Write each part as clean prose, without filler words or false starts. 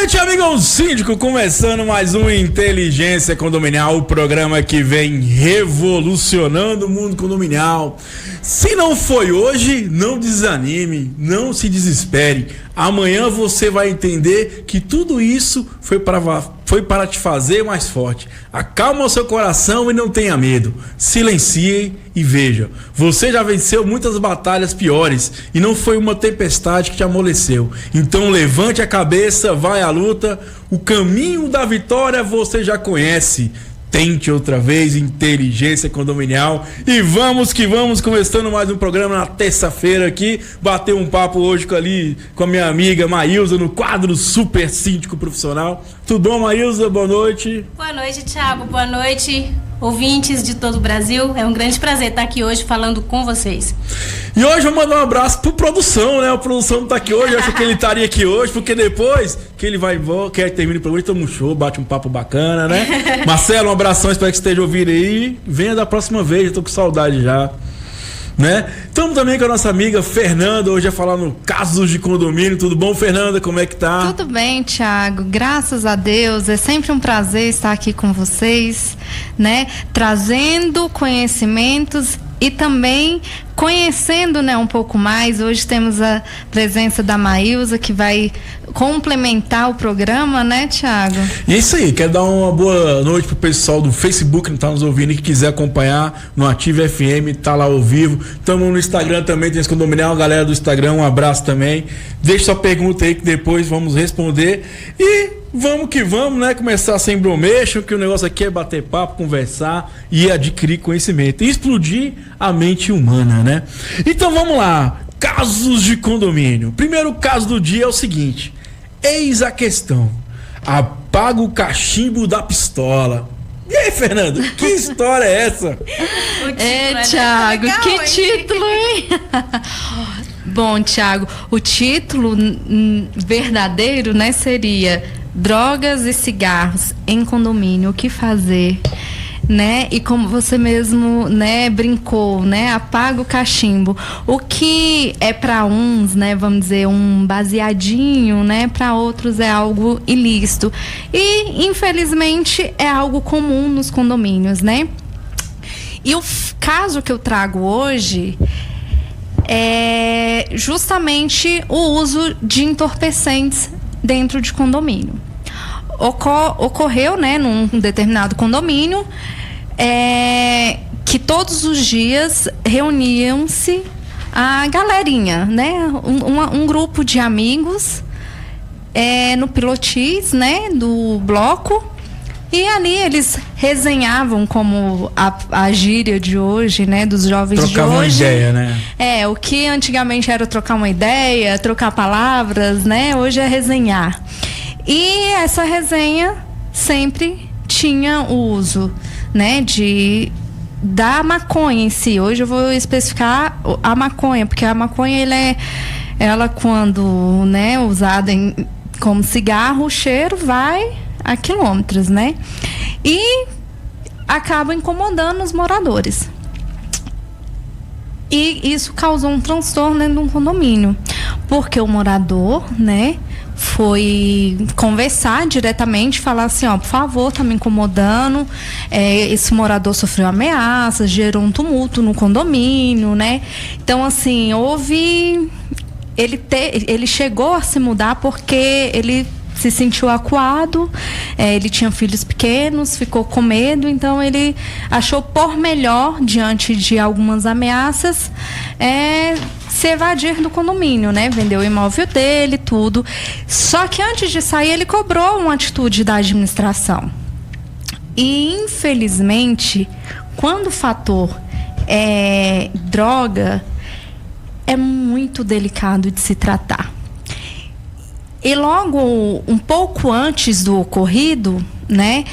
noite, amigão síndico, começando mais um Inteligência Condominial, o programa que vem revolucionando o mundo condominial. Se não foi hoje, não desanime, não se desespere. Amanhã você vai entender que tudo isso foi para te fazer mais forte. Acalma o seu coração e não tenha medo. Silencie e veja. Você já venceu muitas batalhas piores e não foi uma tempestade que te amoleceu. Então levante a cabeça, vai à luta. O caminho da vitória você já conhece. Tente outra vez, Inteligência Condominial. E vamos que vamos, começando mais um programa na terça-feira aqui. Bater um papo hoje com a minha amiga Maílza no quadro Super Síndico Profissional. Tudo bom, Maílza? Boa noite. Boa noite, Thiago. Boa noite, ouvintes de todo o Brasil. É um grande prazer estar aqui hoje falando com vocês. E hoje eu vou mandar um abraço pro Produção, né? O Produção não tá aqui hoje, eu acho que ele estaria aqui hoje, porque depois que ele vai embora, quer que termine o programa, toma um show, bate um papo bacana, né? Marcelo, um abração, espero que esteja ouvindo aí. Venha da próxima vez, eu tô com saudade já. Né? Estamos também com a nossa amiga Fernanda, hoje a falar no Casos de Condomínio. Tudo bom, Fernanda? Como é que tá? Tudo bem, Thiago, graças a Deus, é sempre um prazer estar aqui com vocês, né? Trazendo conhecimentos e também conhecendo, né, um pouco mais. Hoje temos a presença da Maílza, que vai complementar o programa, né, Thiago? E é isso aí, quero dar uma boa noite pro pessoal do Facebook que está nos ouvindo e que quiser acompanhar no Ativa FM, tá lá ao vivo. Estamos no Instagram também, tem esse condominial, a galera do Instagram, um abraço também. Deixa sua pergunta aí que depois vamos responder. E vamos que vamos, né? Começar sem bromeixo, que o negócio aqui é bater papo, conversar e adquirir conhecimento. E explodir a mente humana, né? Então vamos lá. Casos de condomínio. Primeiro caso do dia é o seguinte. Eis a questão. Apaga o cachimbo da pistola. E aí, Fernanda? Que história é essa? Thiago, legal, que título, hein? Bom, Thiago, o título verdadeiro, né, seria Drogas e Cigarros em Condomínio, o que fazer? Né? E como você mesmo, né, brincou, né, apaga o cachimbo. O que é para uns, né, vamos dizer, um baseadinho, né, para outros é algo ilícito. E infelizmente é algo comum nos condomínios, né? E o caso que eu trago hoje é justamente o uso de entorpecentes dentro de condomínio. Ocorreu, né, num determinado condomínio, que todos os dias reuniam-se a galerinha, né, um grupo de amigos no pilotis, né, do bloco, e ali eles resenhavam, como a gíria de hoje, né, dos jovens Trocavam de hoje. Uma ideia, né? O que antigamente era trocar uma ideia, trocar palavras, né, hoje é resenhar. E essa resenha sempre tinha o uso, né, da maconha em si. Hoje eu vou especificar a maconha, porque a maconha ela quando, né, usada como cigarro, o cheiro vai a quilômetros, né? E acaba incomodando os moradores. E isso causou um transtorno dentro de um condomínio, porque o morador, né, foi conversar diretamente, falar assim, ó, por favor, tá me incomodando, esse morador sofreu ameaças, gerou um tumulto no condomínio, né? Então, assim, ele chegou a se mudar porque ele se sentiu acuado, ele tinha filhos pequenos, ficou com medo, então ele achou por melhor, diante de algumas ameaças, se evadir do condomínio, né? Vendeu o imóvel dele, tudo. Só que antes de sair, ele cobrou uma atitude da administração. E, infelizmente, quando o fator é droga, é muito delicado de se tratar. E logo, um pouco antes do ocorrido, né,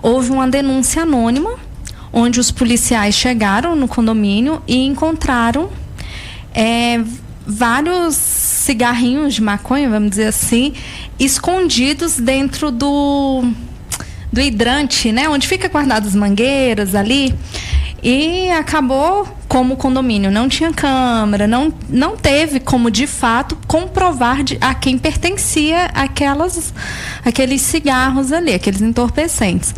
houve uma denúncia anônima, onde os policiais chegaram no condomínio e encontraram vários cigarrinhos de maconha, vamos dizer assim, escondidos dentro do hidrante, né, onde fica guardadas as mangueiras ali. E acabou, como o condomínio não tinha câmera, não teve como de fato comprovar a quem pertencia aqueles cigarros ali, aqueles entorpecentes.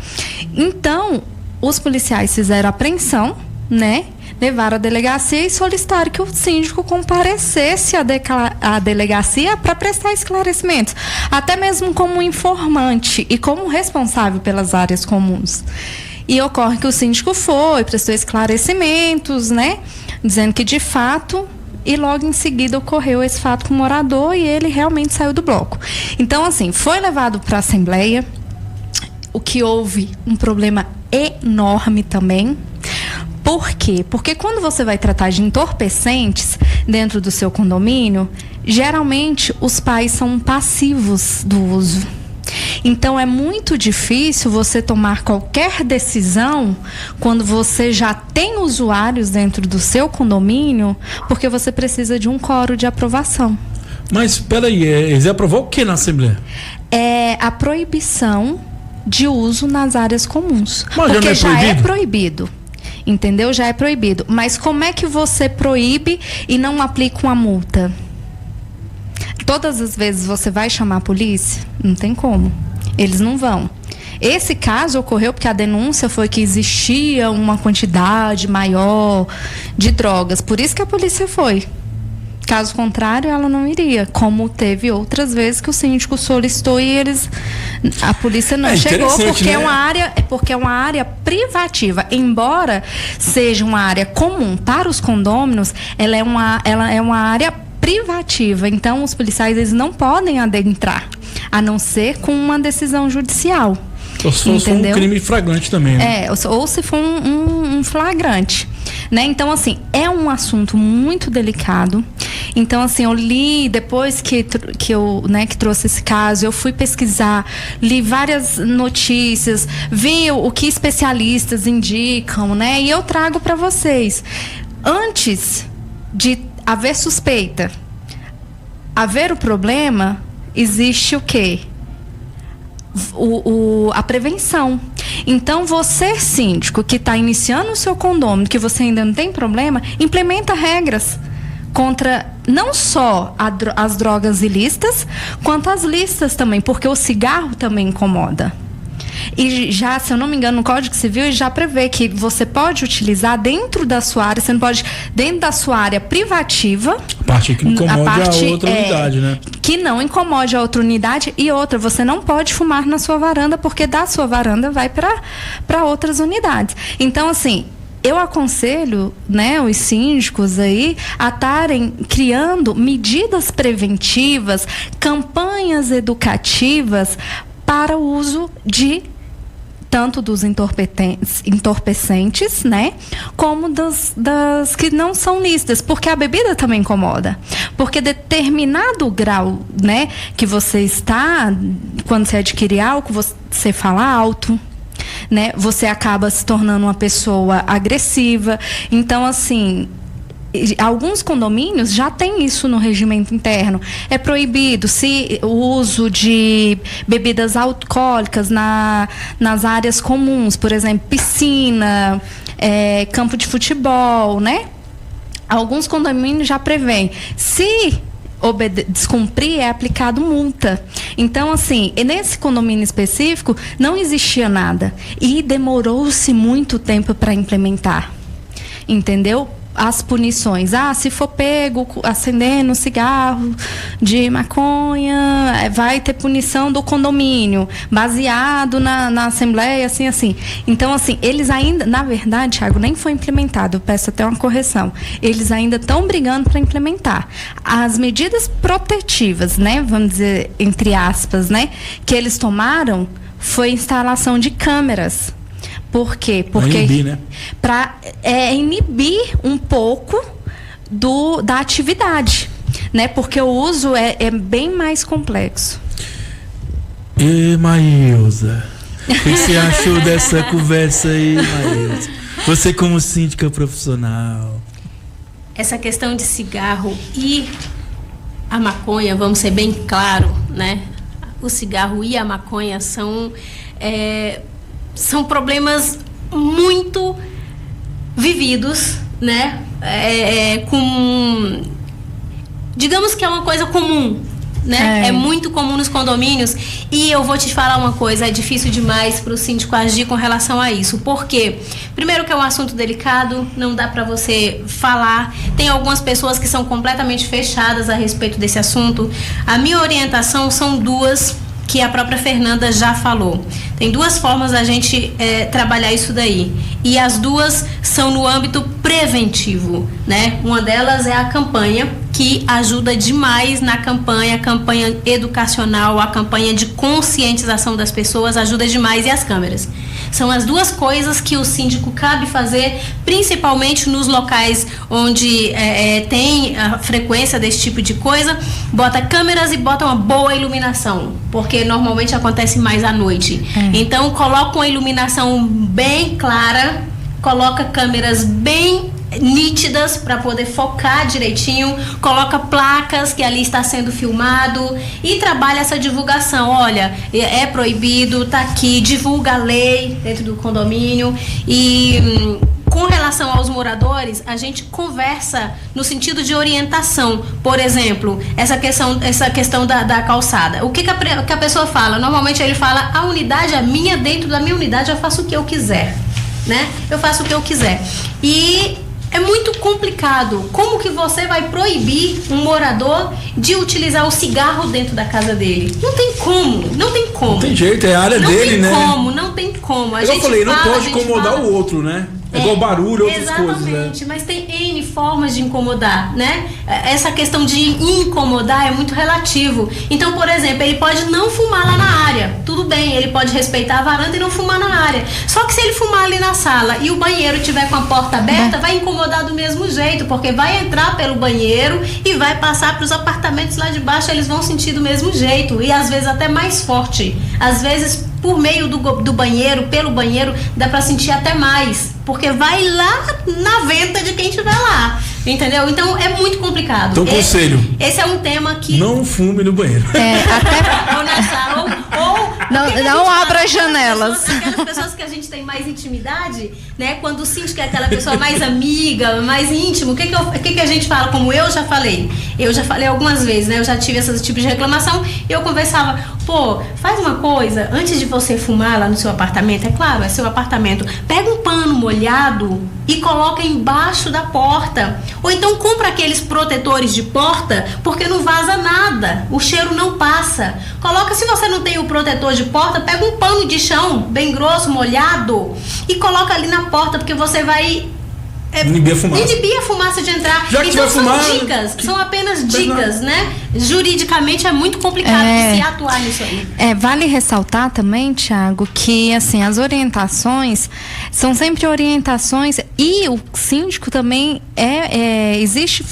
Então, os policiais fizeram apreensão, né? Levaram a delegacia e solicitaram que o síndico comparecesse à delegacia para prestar esclarecimentos, até mesmo como informante e como responsável pelas áreas comuns. E ocorre que o síndico prestou esclarecimentos, né? Dizendo que de fato, e logo em seguida ocorreu esse fato com o morador e ele realmente saiu do bloco. Então, assim, foi levado para a Assembleia, o que houve um problema enorme também. Por quê? Porque quando você vai tratar de entorpecentes dentro do seu condomínio, geralmente os pais são passivos do uso. Então é muito difícil você tomar qualquer decisão quando você já tem usuários dentro do seu condomínio, porque você precisa de um quórum de aprovação. Mas peraí, eles aprovaram o que na Assembleia? É a proibição de uso nas áreas comuns. Mas porque já é proibido. Entendeu? Já é proibido. Mas como é que você proíbe e não aplica uma multa? Todas as vezes você vai chamar a polícia? Não tem como. Eles não vão. Esse caso ocorreu porque a denúncia foi que existia uma quantidade maior de drogas. Por isso que a polícia foi. Caso contrário, ela não iria. Como teve outras vezes que o síndico solicitou e a polícia não chegou, porque, né? É uma área privativa. Embora seja uma área comum para os condôminos, ela é uma área privativa. Então, os policiais eles não podem adentrar, a não ser com uma decisão judicial. Ou se for um crime flagrante também, né? Ou se for um flagrante, né? Então, assim, é um assunto muito delicado. Então, assim, eu li, depois que trouxe esse caso, eu fui pesquisar, li várias notícias, vi o que especialistas indicam, né? E eu trago para vocês. Antes de haver suspeita, haver o problema, existe o quê? A prevenção. Então, você, síndico, que está iniciando o seu condomínio, que você ainda não tem problema, implementa regras contra não só as drogas ilícitas, quanto as lícitas também, porque o cigarro também incomoda. E já, se eu não me engano, no Código Civil já prevê que você pode utilizar dentro da sua área, você não pode, dentro da sua área privativa, a parte que incomode a outra unidade, né? Que não incomode a outra unidade. E outra, você não pode fumar na sua varanda, porque da sua varanda vai para outras unidades. Então, assim, eu aconselho, né, os síndicos aí a estarem criando medidas preventivas, campanhas educativas para o uso de tanto dos entorpecentes, né, como das que não são lícitas, porque a bebida também incomoda. Porque determinado grau, né, que você está, quando você adquire álcool, você fala alto, né, você acaba se tornando uma pessoa agressiva. Então, assim, alguns condomínios já tem isso no regimento interno. É proibido o uso de bebidas alcoólicas nas áreas comuns, por exemplo, piscina, campo de futebol, né? Alguns condomínios já prevêem. Se descumprir, é aplicado multa. Então, assim, nesse condomínio específico não existia nada e demorou-se muito tempo para implementar, entendeu? As punições. Se for pego acendendo cigarro de maconha, vai ter punição do condomínio, baseado na Assembleia, assim. Então, assim, eles ainda, na verdade, Thiago, nem foi implementado, eu peço até uma correção. Eles ainda estão brigando para implementar. As medidas protetivas, né, vamos dizer, entre aspas, né, que eles tomaram foi instalação de câmeras. Por quê? Porque para inibir um pouco da atividade, né? Porque o uso é bem mais complexo. E Maílza, o que você achou dessa conversa aí, Maílza? Você como síndica profissional. Essa questão de cigarro e a maconha, vamos ser bem claro, né? O cigarro e a maconha são problemas muito vividos, né? Digamos que é uma coisa comum, né? É muito comum nos condomínios. E eu vou te falar uma coisa, é difícil demais para o síndico agir com relação a isso. Por quê? Primeiro que é um assunto delicado, não dá para você falar. Tem algumas pessoas que são completamente fechadas a respeito desse assunto. A minha orientação são duas, que a própria Fernanda já falou. Tem duas formas da gente trabalhar isso daí. E as duas são no âmbito preventivo, né? Uma delas é a campanha, que ajuda demais na campanha, a campanha educacional, a campanha de conscientização das pessoas, ajuda demais, e as câmeras. São as duas coisas que o síndico cabe fazer, principalmente nos locais onde tem a frequência desse tipo de coisa. Bota câmeras e bota uma boa iluminação, porque normalmente acontece mais à noite. Então coloca uma iluminação bem clara, coloca câmeras bem nítidas para poder focar direitinho, coloca placas que ali está sendo filmado e trabalha essa divulgação. Olha, é proibido, tá aqui, divulga a lei dentro do condomínio. E com relação aos moradores, a gente conversa no sentido de orientação. Por exemplo, essa questão da calçada. O que a pessoa fala? Normalmente ele fala: a unidade é minha, dentro da minha unidade eu faço o que eu quiser, né? Eu faço o que eu quiser. E é muito complicado. Como que você vai proibir um morador de utilizar o cigarro dentro da casa dele? Não tem como. Não tem jeito, é a área dele, né? Não tem como. Eu falei, não pode incomodar o outro, né? É igual barulho, outras coisas, né? Exatamente, mas tem N formas de incomodar, né? Essa questão de incomodar é muito relativo. Então, por exemplo, ele pode não fumar lá na área. Tudo bem, ele pode respeitar a varanda e não fumar na área. Só que se ele fumar ali na sala e o banheiro tiver com a porta aberta, vai incomodar do mesmo jeito, porque vai entrar pelo banheiro e vai passar para os apartamentos lá de baixo, eles vão sentir do mesmo jeito. E às vezes até mais forte. Às vezes, por meio do banheiro, pelo banheiro, dá para sentir até mais, porque vai lá na venta de quem estiver lá, entendeu? Então é muito complicado. Então, conselho: esse é um tema que não fume no banheiro. Ou na sala, não abra as janelas. Aquelas pessoas que a gente tem mais intimidade, né? Quando o síndico é aquela pessoa mais amiga, mais íntimo, o que a gente fala? Como eu já falei algumas vezes, né? Eu já tive esse tipo de reclamação e eu conversava: pô, faz uma coisa, antes de você fumar lá no seu apartamento, é claro, é seu apartamento, pega um pano molhado e coloca embaixo da porta. Ou então compra aqueles protetores de porta, porque não vaza nada, o cheiro não passa. Coloca, se você não tem o protetor de porta, pega um pano de chão bem grosso, molhado, e coloca ali na porta, porque você vai inibir a fumaça de entrar. Já que então são dicas, são apenas dicas, né? Juridicamente é muito complicado de se atuar nisso aí. Vale ressaltar também, Thiago, que assim, as orientações são sempre orientações, e o síndico também existe,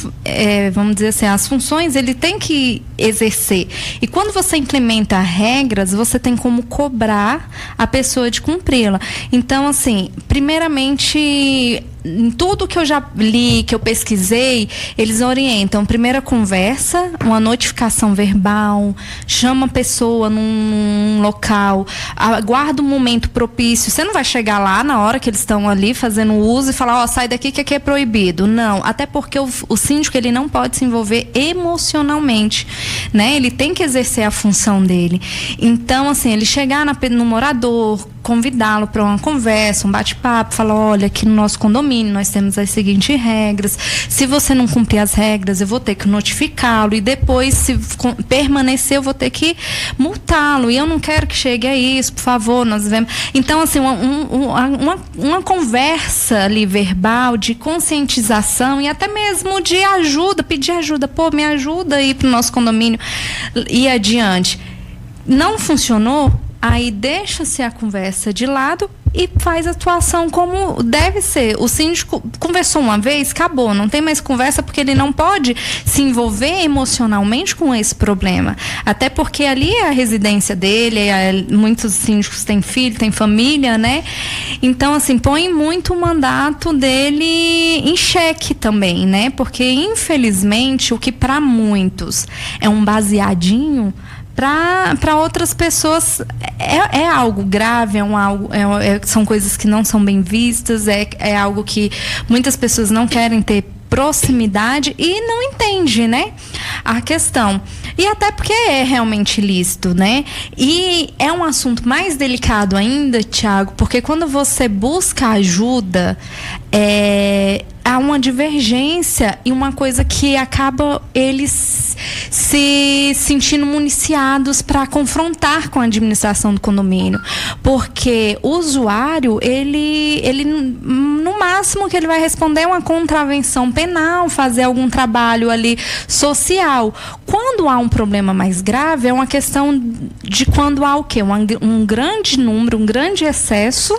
vamos dizer assim, as funções ele tem que exercer. E quando você implementa regras, você tem como cobrar a pessoa de cumpri-la. Então, assim, primeiramente, em tudo que eu já li, que eu pesquisei, eles orientam: primeira conversa, uma notificação verbal, chama a pessoa num local, aguarda um momento propício. Você não vai chegar lá na hora que eles estão ali fazendo uso e falar: sai daqui que aqui é proibido. Não, até porque o síndico ele não pode se envolver emocionalmente, né? Ele tem que exercer a função dele. Então, assim, ele chegar no morador, convidá-lo para uma conversa, um bate-papo, falar: olha, aqui no nosso condomínio nós temos as seguintes regras, se você não cumprir as regras eu vou ter que notificá-lo, e depois, se permanecer, eu vou ter que multá-lo, e eu não quero que chegue a isso, por favor, nós vemos. Então, assim, uma conversa ali verbal de conscientização e até mesmo de ajuda, pedir ajuda: pô, me ajuda aí pro nosso condomínio e adiante. Não funcionou? Aí deixa-se a conversa de lado e faz a atuação como deve ser. O síndico conversou uma vez, acabou, não tem mais conversa, porque ele não pode se envolver emocionalmente com esse problema. Até porque ali é a residência dele, muitos síndicos têm filho, têm família, né? Então, assim, põe muito o mandato dele em xeque também, né? Porque, infelizmente, o que para muitos é um baseadinho, para outras pessoas é algo grave, são coisas que não são bem vistas, é algo que muitas pessoas não querem ter proximidade e não entende, né, a questão. E até porque é realmente ilícito, né? E é um assunto mais delicado ainda, Thiago, porque quando você busca ajuda, há uma divergência e uma coisa que acaba eles se sentindo municiados para confrontar com a administração do condomínio, porque o usuário, ele no máximo que ele vai responder é uma contravenção penal, fazer algum trabalho ali social. Quando há um problema mais grave, é uma questão de quando há o quê? Um grande número, um grande excesso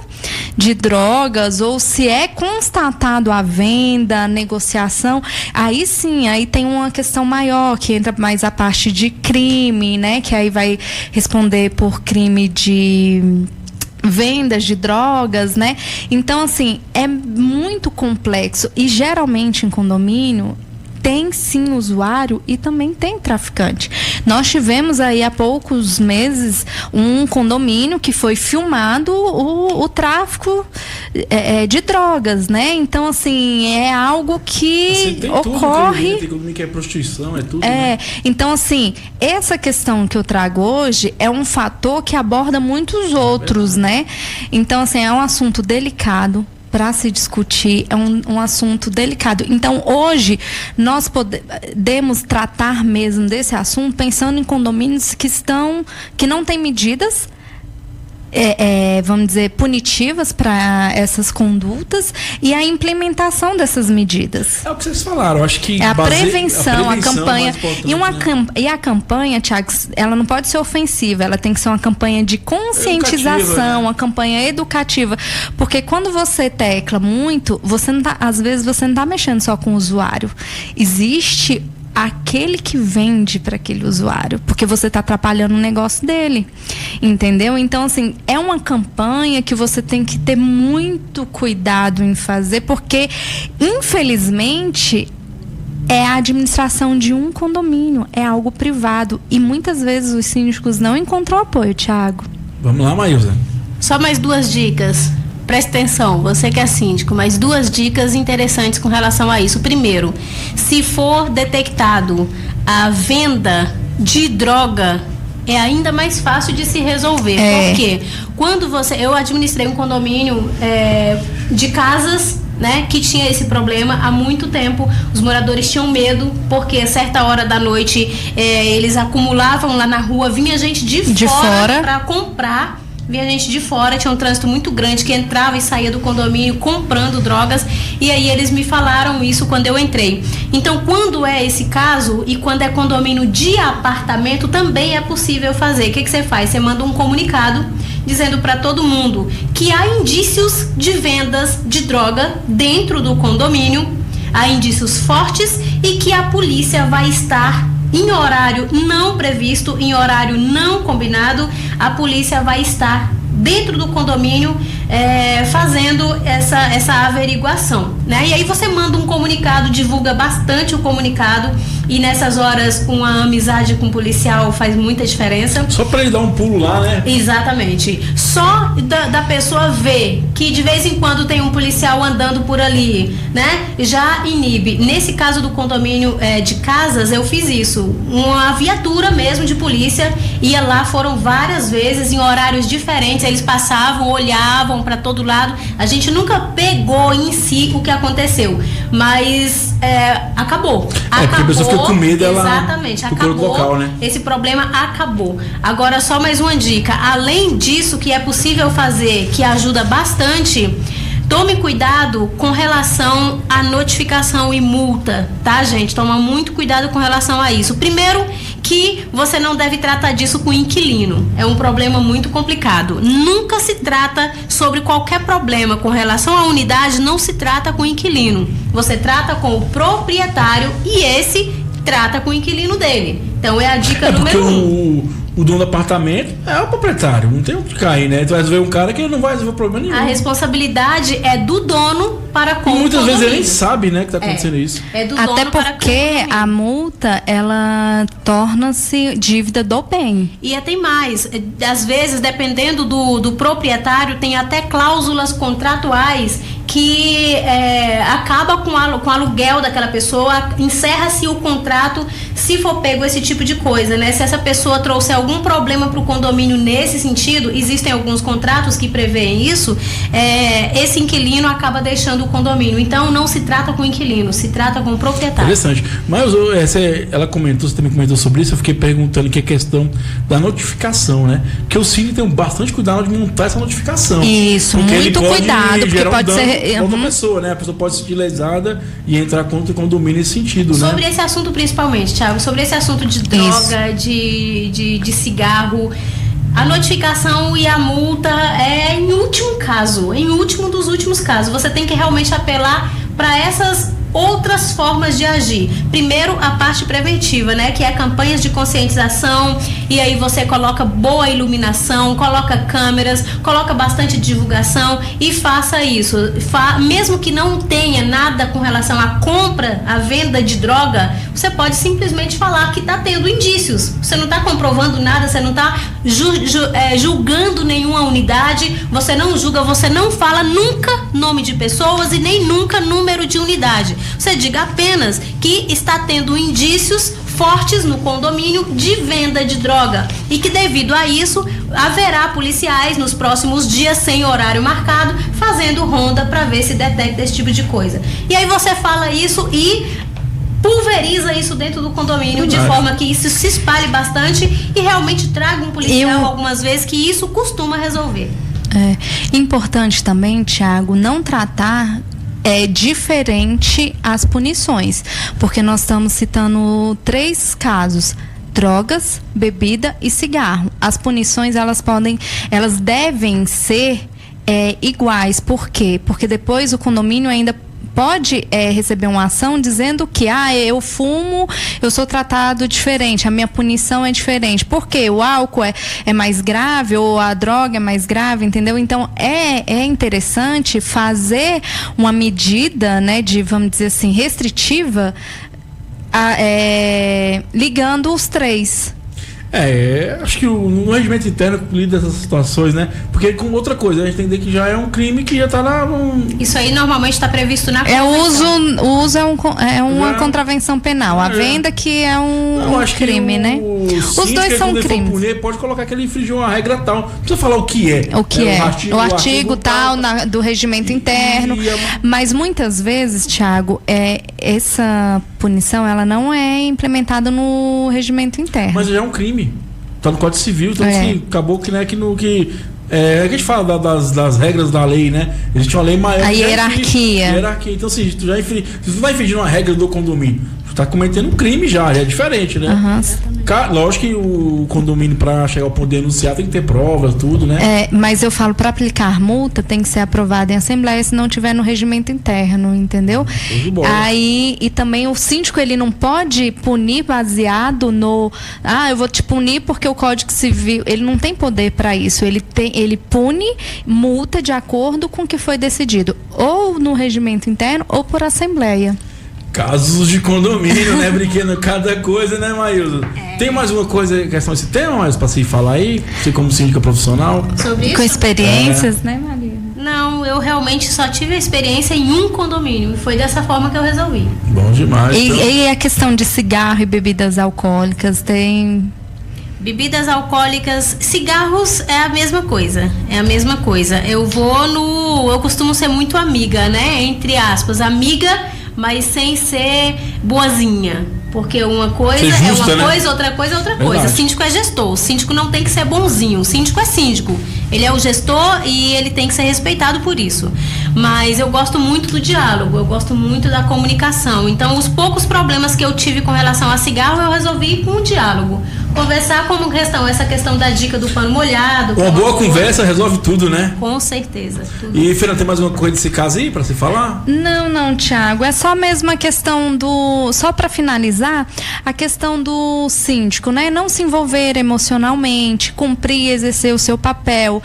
de drogas, ou se é constatado a venda, a negociação, aí sim, aí tem uma questão maior, que entra mais a parte de crime, né? Que aí vai responder por crime de vendas de drogas, né? Então, assim, é muito complexo e geralmente em condomínio tem sim usuário e também tem traficante. Nós tivemos aí há poucos meses um condomínio que foi filmado o tráfico de drogas, né? Então, assim, é algo que tem ocorre. Tudo, tem condomínio que é prostituição, é tudo. Né? Então, assim, essa questão que eu trago hoje é um fator que aborda muitos outros, né? Então, assim, é um assunto delicado para se discutir, é um assunto delicado. Então, hoje, nós podemos tratar mesmo desse assunto pensando em condomínios que não têm medidas, vamos dizer, punitivas para essas condutas e a implementação dessas medidas. É o que vocês falaram, acho que a prevenção, a campanha. E a campanha, Thiago, ela não pode ser ofensiva, ela tem que ser uma campanha de conscientização, uma campanha educativa. Porque quando você tecla muito, às vezes você não está mexendo só com o usuário. Existe aquele que vende para aquele usuário, porque você está atrapalhando o negócio dele, entendeu? Então, assim, é uma campanha que você tem que ter muito cuidado em fazer, porque, infelizmente, é a administração de um condomínio, é algo privado, e muitas vezes os síndicos não encontram apoio, Thiago. Vamos lá, Maísa. Só mais 2 dicas. Preste atenção, você que é síndico, mas 2 dicas interessantes com relação a isso. Primeiro, se for detectado a venda de droga, é ainda mais fácil de se resolver. Por quê? Quando eu administrei um condomínio de casas, né, que tinha esse problema há muito tempo. Os moradores tinham medo, porque a certa hora da noite eles acumulavam lá na rua, vinha gente de fora para comprar. Vinha gente de fora, tinha um trânsito muito grande que entrava e saía do condomínio comprando drogas, e aí eles me falaram isso quando eu entrei. Então, quando é esse caso e quando é condomínio de apartamento, também é possível fazer. O que você faz? Você manda um comunicado dizendo para todo mundo que há indícios de vendas de droga dentro do condomínio, há indícios fortes, e que a polícia vai estar em horário não previsto, em horário não combinado, a polícia vai estar dentro do condomínio fazendo essa averiguação, né? E aí você manda um comunicado, divulga bastante o comunicado, e nessas horas uma amizade com o policial faz muita diferença. Só para ele dar um pulo lá, né? Exatamente. Só da pessoa ver que de vez em quando tem um policial andando por ali, né? Já inibe. Nesse caso do condomínio de casas, eu fiz isso. Uma viatura mesmo de polícia ia lá, foram várias vezes em horários diferentes, eles passavam, olhavam para todo lado. A gente nunca pegou em si o que aconteceu, mas acabou. Porque a pessoa fica com medo, exatamente, acabou local, né? Esse problema acabou. Agora, só mais uma dica. Além disso, que é possível fazer, que ajuda bastante, tome cuidado com relação à notificação e multa, tá, gente? Toma muito cuidado com relação a isso. Primeiro, que você não deve tratar disso com o inquilino. É um problema muito complicado. Nunca se trata sobre qualquer problema com relação à unidade, não se trata com o inquilino. Você trata com o proprietário e esse trata com o inquilino dele. Então, é a dica número 1. o dono do apartamento é o proprietário, não tem o que cair, né? Tu vai ver um cara que não vai resolver problema nenhum. A responsabilidade é do dono para com o condomínio. Muitas vezes ele nem sabe, né, que tá acontecendo isso. É do Até dono para com o porque a multa, ela torna-se dívida do bem. E até mais, às vezes, dependendo do proprietário, tem até cláusulas contratuais que acaba com o aluguel daquela pessoa, encerra-se o contrato se for pego esse tipo de coisa, né? Se essa pessoa trouxer algum problema para o condomínio nesse sentido, existem alguns contratos que prevêem isso, esse inquilino acaba deixando o condomínio. Então, não se trata com o inquilino, se trata com o proprietário. Interessante. Mas ela comentou, você também comentou sobre isso, eu fiquei perguntando que é questão da notificação, né? Porque o síndico tem bastante cuidado de montar essa notificação. Isso, porque muito cuidado, porque pode ser outra pessoa, né? A pessoa pode ser lesada e entrar contra o condomínio nesse sentido, né? Sobre esse assunto principalmente, Thiago, sobre esse assunto de droga, de cigarro, a notificação e a multa é em último caso, em último dos últimos casos. Você tem que realmente apelar para essas outras formas de agir. Primeiro, a parte preventiva, né? Que é campanhas de conscientização, e aí você coloca boa iluminação, coloca câmeras, coloca bastante divulgação e faça isso. Mesmo que não tenha nada com relação à compra, à venda de droga, você pode simplesmente falar que está tendo indícios. Você não está comprovando nada, você não está julgando nenhuma unidade, você não julga, você não fala nunca nome de pessoas e nem nunca número de unidade. Você diga apenas que está tendo indícios fortes no condomínio de venda de droga e que devido a isso haverá policiais nos próximos dias sem horário marcado fazendo ronda para ver se detecta esse tipo de coisa. E aí você fala isso e pulveriza isso dentro do condomínio de forma que isso se espalhe bastante e realmente traga um policial algumas vezes, que isso costuma resolver. Importante também, Thiago, não tratar diferente as punições, porque nós estamos citando 3 casos: drogas, bebida e cigarro. As punições elas devem ser iguais. Por quê? Porque depois o condomínio ainda pode receber uma ação dizendo que eu fumo, eu sou tratado diferente, a minha punição é diferente. Por quê? O álcool é mais grave ou a droga é mais grave, entendeu? Então é interessante fazer uma medida, né, de, vamos dizer assim, restritiva, ligando os 3. Acho que no regimento interno lida essas situações, né? Porque com outra coisa, a gente tem que entender que já é um crime que já está lá. Isso aí normalmente está previsto na o uso é uma contravenção penal. A venda que é um crime, né? Os dois são crimes. Punir, pode colocar que ele infringiu uma regra tal. Não precisa falar o que é. O artigo tal do regimento interno. Mas muitas vezes, Thiago, essa punição ela não é implementada no regimento interno. Mas já é um crime. Tá no Código Civil, então assim, acabou que, né, que a gente fala das regras da lei, né? Existe uma lei maior. A hierarquia. Então, assim, se tu vai infringir uma regra do condomínio, tu tá cometendo um crime já é diferente, né? Lógico que o condomínio, para chegar ao ponto de denunciar, tem que ter provas, tudo, né? Mas eu falo, para aplicar multa, tem que ser aprovada em assembleia se não tiver no regimento interno, entendeu? E também o síndico, ele não pode punir baseado no... eu vou te punir porque o Código Civil... Ele não tem poder para isso. Ele pune multa de acordo com o que foi decidido, ou no regimento interno ou por assembleia. Casos de condomínio, né? Brincando cada coisa, né, Maílson? Tem mais uma coisa, questão desse tema, mais para se falar aí? Você como síndica profissional? Sobre isso? Com experiências, né, Maria? Não, eu realmente só tive a experiência em um condomínio. E foi dessa forma que eu resolvi. Bom demais. E a questão de cigarro e bebidas alcoólicas, tem... Bebidas alcoólicas, cigarros é a mesma coisa. Eu costumo ser muito amiga, né? Entre aspas, amiga, mas sem ser boazinha. Porque uma coisa é uma coisa, outra coisa é outra coisa. Síndico é gestor. O síndico não tem que ser bonzinho. O síndico é síndico. Ele é o gestor e ele tem que ser respeitado por isso. Mas eu gosto muito do diálogo, eu gosto muito da comunicação. Então, os poucos problemas que eu tive com relação a cigarro, eu resolvi com o diálogo. Conversar como essa questão da dica do pano molhado. Uma boa conversa resolve tudo, né? Com certeza. Tudo. E, Fernanda, tem mais alguma coisa desse caso aí pra se falar? Não, Thiago. É só mesmo a questão do... Só para finalizar, a questão do síndico, né? Não se envolver emocionalmente, cumprir, exercer o seu papel,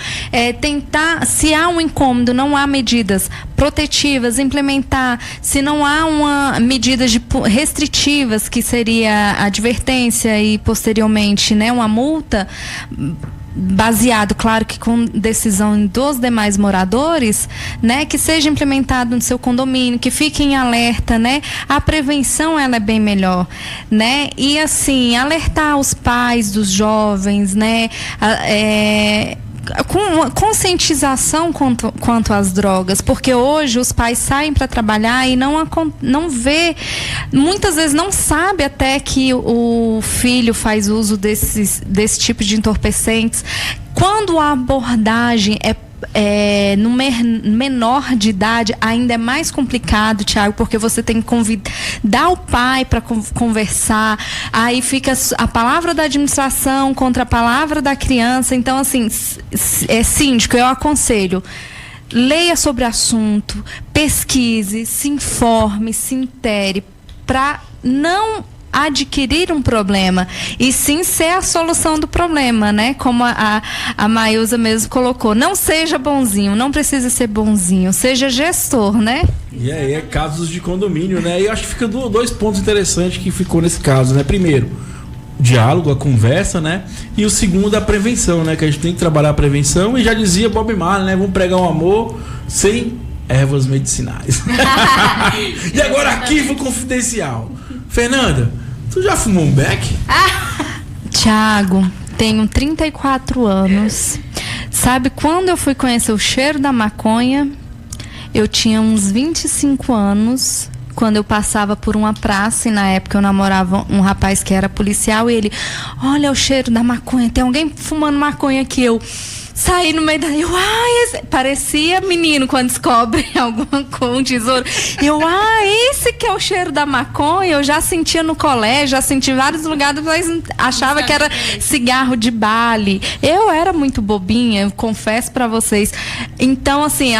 tentar, se há um incômodo, não há medidas protetivas, implementar, se não há medidas restritivas, que seria a advertência e posteriormente, né, uma multa, baseado, claro que com decisão dos demais moradores, né, que seja implementado no seu condomínio, que fique em alerta, né, a prevenção ela é bem melhor, né, e assim, alertar os pais dos jovens, né, com conscientização quanto às drogas, porque hoje os pais saem para trabalhar e não vê, muitas vezes não sabe até que o filho faz uso desse tipo de entorpecentes. Quando a abordagem no menor de idade, ainda é mais complicado, Thiago, porque você tem que convidar o pai para conversar, aí fica a palavra da administração contra a palavra da criança. Então, assim, síndico, eu aconselho, leia sobre o assunto, pesquise, se informe, se intere, para não adquirir um problema, e sim ser a solução do problema, né? Como a Maísa mesmo colocou, não seja bonzinho, não precisa ser bonzinho, seja gestor, né? E aí, casos de condomínio, né? E eu acho que fica dois pontos interessantes que ficou nesse caso, né? Primeiro, o diálogo, a conversa, né? E o segundo, a prevenção, né? Que a gente tem que trabalhar a prevenção, e já dizia Bob Marley, né? Vamos pregar um amor sem ervas medicinais. E agora, arquivo confidencial. Fernanda, tu já fumou um beck? Thiago, tenho 34 anos. Sabe quando eu fui conhecer o cheiro da maconha? Eu tinha uns 25 anos, quando eu passava por uma praça, e na época eu namorava um rapaz que era policial, e ele, olha o cheiro da maconha, tem alguém fumando maconha aqui. Eu saí no meio da... parecia menino quando descobre alguma coisa, um tesouro. Esse que é o cheiro da maconha. Eu já sentia no colégio, já senti em vários lugares, mas achava que era cigarro de Bali. Eu era muito bobinha, eu confesso pra vocês. Então, assim,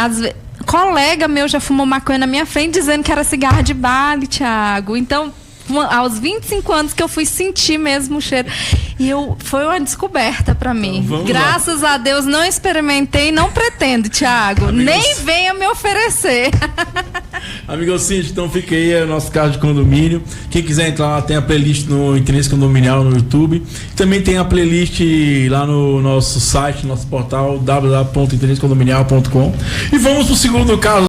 colega meu já fumou maconha na minha frente dizendo que era cigarro de Bali, Thiago. Então, aos 25 anos que eu fui sentir mesmo o cheiro. E foi uma descoberta pra mim. Então, graças a Deus não experimentei, não pretendo, Thiago. Nem venha me oferecer. Amigo Cíntia, então fica aí o nosso caso de condomínio. Quem quiser entrar lá, tem a playlist no Interesse Condominial no YouTube. Também tem a playlist lá no nosso site, nosso portal www.interessecondominial.com. E vamos pro segundo caso.